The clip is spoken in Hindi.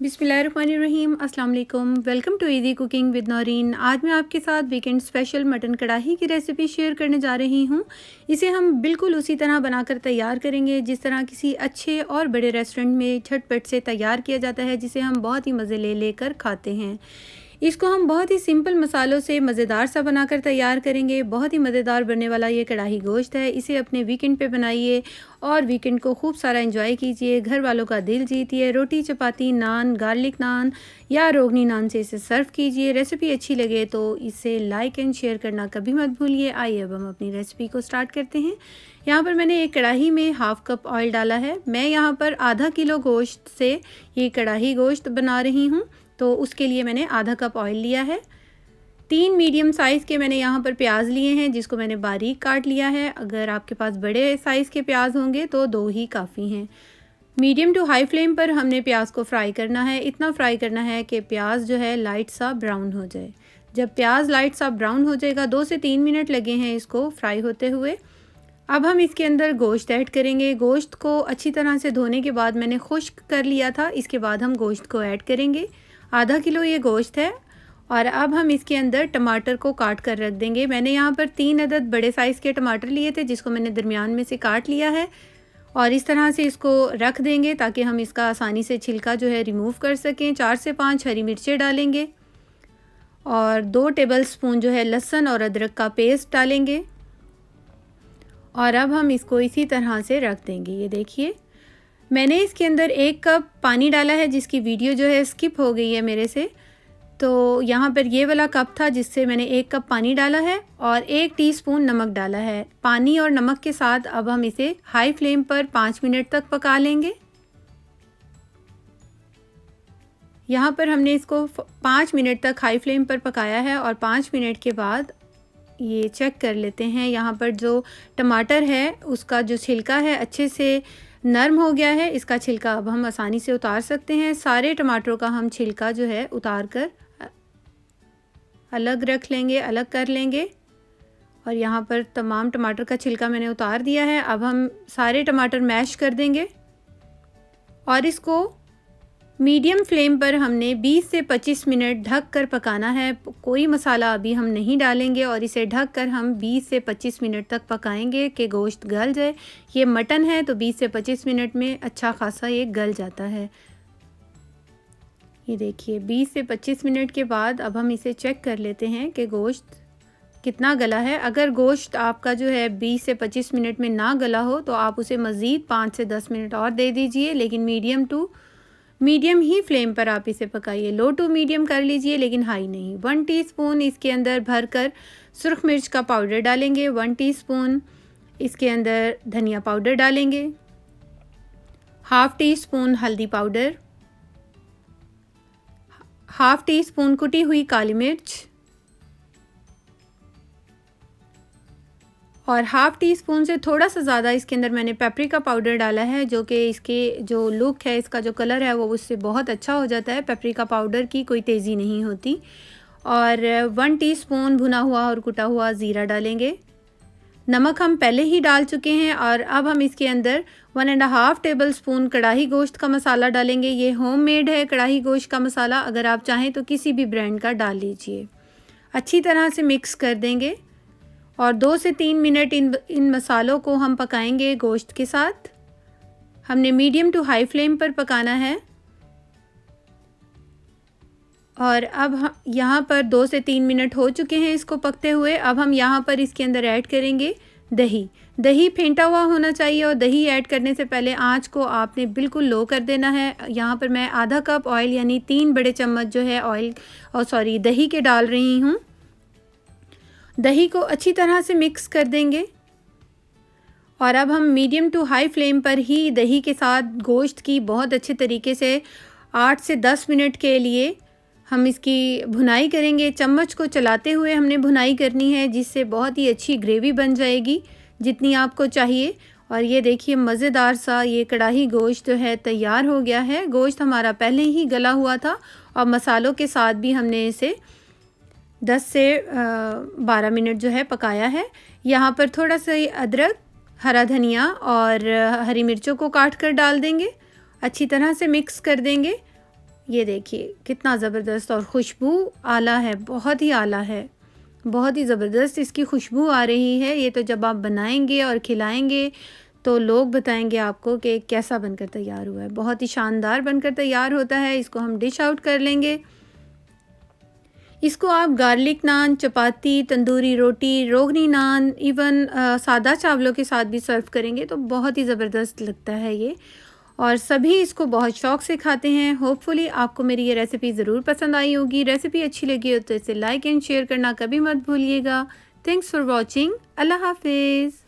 बिस्मिल्लाहिर्रहमानिर्रहीम, अस्सलाम वालेकुम। Welcome to easy cooking with Naureen. आज मैं आपके साथ वीकेंड स्पेशल मटन कढ़ाई की रेसिपी शेयर करने जा रही हूँ। इसे हम बिल्कुल उसी तरह बनाकर तैयार करेंगे जिस तरह किसी अच्छे और बड़े रेस्टोरेंट में झटपट से तैयार किया जाता है, जिसे हम बहुत ही मज़े ले लेकर खाते हैं। इसको हम बहुत ही सिंपल मसालों से मज़ेदार सा बनाकर तैयार करेंगे। बहुत ही मज़ेदार बनने वाला ये कढ़ाई गोश्त है। इसे अपने वीकेंड पे बनाइए और वीकेंड को खूब सारा एंजॉय कीजिए। घर वालों का दिल जीतिए। रोटी, चपाती, नान, गार्लिक नान या रोगनी नान से इसे सर्व कीजिए। रेसिपी अच्छी लगे तो इसे लाइक एंड शेयर करना कभी मत भूलिए। आइए अब हम अपनी रेसिपी को स्टार्ट करते हैं। यहाँ पर मैंने एक कढ़ाई में हाफ़ कप ऑयल डाला है। मैं यहाँ पर आधा किलो गोश्त से ये कढ़ाई गोश्त बना रही हूँ, तो उसके लिए मैंने आधा कप ऑयल लिया है। 3 मीडियम साइज़ के मैंने यहाँ पर प्याज लिए हैं, जिसको मैंने बारीक काट लिया है। अगर आपके पास बड़े साइज़ के प्याज होंगे तो 2 ही काफ़ी हैं। मीडियम टू हाई फ्लेम पर हमने प्याज को फ्राई करना है। इतना फ्राई करना है कि प्याज जो है लाइट सा ब्राउन हो जाए। जब प्याज लाइट सा ब्राउन हो जाएगा, 2 से 3 मिनट लगे हैं इसको फ्राई होते हुए। अब हम इसके अंदर गोश्त ऐड करेंगे। गोश्त को अच्छी तरह से धोने के बाद मैंने खुश्क कर लिया था। इसके बाद हम गोश्त को ऐड करेंगे। आधा किलो ये गोश्त है। और अब हम इसके अंदर टमाटर को काट कर रख देंगे। मैंने यहाँ पर 3 अदद बड़े साइज़ के टमाटर लिए थे, जिसको मैंने दरमियान में से काट लिया है। और इस तरह से इसको रख देंगे ताकि हम इसका आसानी से छिलका जो है रिमूव कर सकें। 4 से 5 हरी मिर्चें डालेंगे और 2 टेबल स्पून जो है लहसुन और अदरक का पेस्ट डालेंगे। और अब हम इसको इसी तरह से रख देंगे। ये देखिए, मैंने इसके अंदर 1 कप पानी डाला है, जिसकी वीडियो जो है स्किप हो गई है मेरे से। तो यहाँ पर ये वाला कप था जिससे मैंने 1 कप पानी डाला है और 1 टीस्पून नमक डाला है। पानी और नमक के साथ अब हम इसे हाई फ्लेम पर 5 मिनट तक पका लेंगे। यहाँ पर हमने इसको 5 मिनट तक हाई फ्लेम पर पकाया है और 5 मिनट के बाद ये चेक कर लेते हैं। यहाँ पर जो टमाटर है उसका जो छिलका है अच्छे से नरम हो गया है। इसका छिलका अब हम आसानी से उतार सकते हैं। सारे टमाटरों का हम छिलका जो है उतार कर अलग रख लेंगे, अलग कर लेंगे। और यहाँ पर तमाम टमाटर का छिलका मैंने उतार दिया है। अब हम सारे टमाटर मैश कर देंगे और इसको मीडियम फ्लेम पर हमने 20 से 25 मिनट ढक कर पकाना है। कोई मसाला अभी हम नहीं डालेंगे और इसे ढक कर हम 20 से 25 मिनट तक पकाएंगे कि गोश्त गल जाए। ये मटन है तो 20 से 25 मिनट में अच्छा खासा ये गल जाता है। ये देखिए, 20 से 25 मिनट के बाद अब हम इसे चेक कर लेते हैं कि गोश्त कितना गला है। अगर गोश्त आपका जो है 20 से 25 मिनट में ना गला हो तो आप उसे मज़ीद 5 से 10 मिनट और दे दीजिए, लेकिन मीडियम ही फ्लेम पर आप इसे पकाइए। लो टू मीडियम कर लीजिए, लेकिन हाई नहीं। 1 टीस्पून इसके अंदर भरकर सुरख मिर्च का पाउडर डालेंगे। 1 टीस्पून इसके अंदर धनिया पाउडर डालेंगे। हाफ़ टी स्पून हल्दी पाउडर, हाफ़ टी स्पून कुटी हुई काली मिर्च और हाफ़ टी स्पून से थोड़ा सा ज़्यादा इसके अंदर मैंने पेपरिका पाउडर डाला है, जो कि इसके जो लुक है, इसका जो कलर है वो उससे बहुत अच्छा हो जाता है। पेपरिका पाउडर की कोई तेज़ी नहीं होती। और 1 टीस्पून भुना हुआ और कुटा हुआ ज़ीरा डालेंगे। नमक हम पहले ही डाल चुके हैं। और अब हम इसके अंदर 1.5 टेबल स्पून कढ़ाई गोश्त का मसाला डालेंगे। ये होममेड है कढ़ाई गोश्त का मसाला, अगर आप चाहें तो किसी भी ब्रांड का डाल लीजिए। अच्छी तरह से मिक्स कर देंगे और 2 से 3 मिनट इन मसालों को हम पकाएंगे गोश्त के साथ। हमने मीडियम टू हाई फ्लेम पर पकाना है। और अब हम यहाँ पर 2 से 3 मिनट हो चुके हैं इसको पकते हुए। अब हम यहाँ पर इसके अंदर ऐड करेंगे दही। दही फेंटा हुआ होना चाहिए और दही ऐड करने से पहले आंच को आपने बिल्कुल लो कर देना है। यहाँ पर मैं आधा कप ऑयल यानी 3 बड़े चम्मच जो है दही के डाल रही हूँ। दही को अच्छी तरह से मिक्स कर देंगे और अब हम मीडियम टू हाई फ्लेम पर ही दही के साथ गोश्त की बहुत अच्छे तरीके से 8 से 10 मिनट के लिए हम इसकी भुनाई करेंगे। चम्मच को चलाते हुए हमने भुनाई करनी है, जिससे बहुत ही अच्छी ग्रेवी बन जाएगी जितनी आपको चाहिए। और ये देखिए, मज़ेदार सा ये कढ़ाई गोश्त जो है तैयार हो गया है। गोश्त हमारा पहले ही गला हुआ था और मसालों के साथ भी हमने इसे 10 से 12 मिनट जो है पकाया है। यहाँ पर थोड़ा सा अदरक, हरा धनिया और हरी मिर्चों को काट कर डाल देंगे। अच्छी तरह से मिक्स कर देंगे ये देखिए कितना ज़बरदस्त, और खुशबू आला है, बहुत ही आला है, बहुत ही ज़बरदस्त इसकी खुशबू आ रही है। ये तो जब आप बनाएंगे और खिलाएंगे तो लोग बताएंगे आपको कि कैसा बनकर तैयार हुआ है। बहुत ही शानदार बनकर तैयार होता है। इसको हम डिश आउट कर लेंगे। इसको आप गार्लिक नान, चपाती, तंदूरी रोटी, रोगनी नान, इवन सादा चावलों के साथ भी सर्व करेंगे तो बहुत ही ज़बरदस्त लगता है ये, और सभी इसको बहुत शौक़ से खाते हैं। होपफुली आपको मेरी ये रेसिपी ज़रूर पसंद आई होगी। रेसिपी अच्छी लगी हो तो इसे लाइक एंड शेयर करना कभी मत भूलिएगा। Thanks for watching. अल्लाह हाफिज़।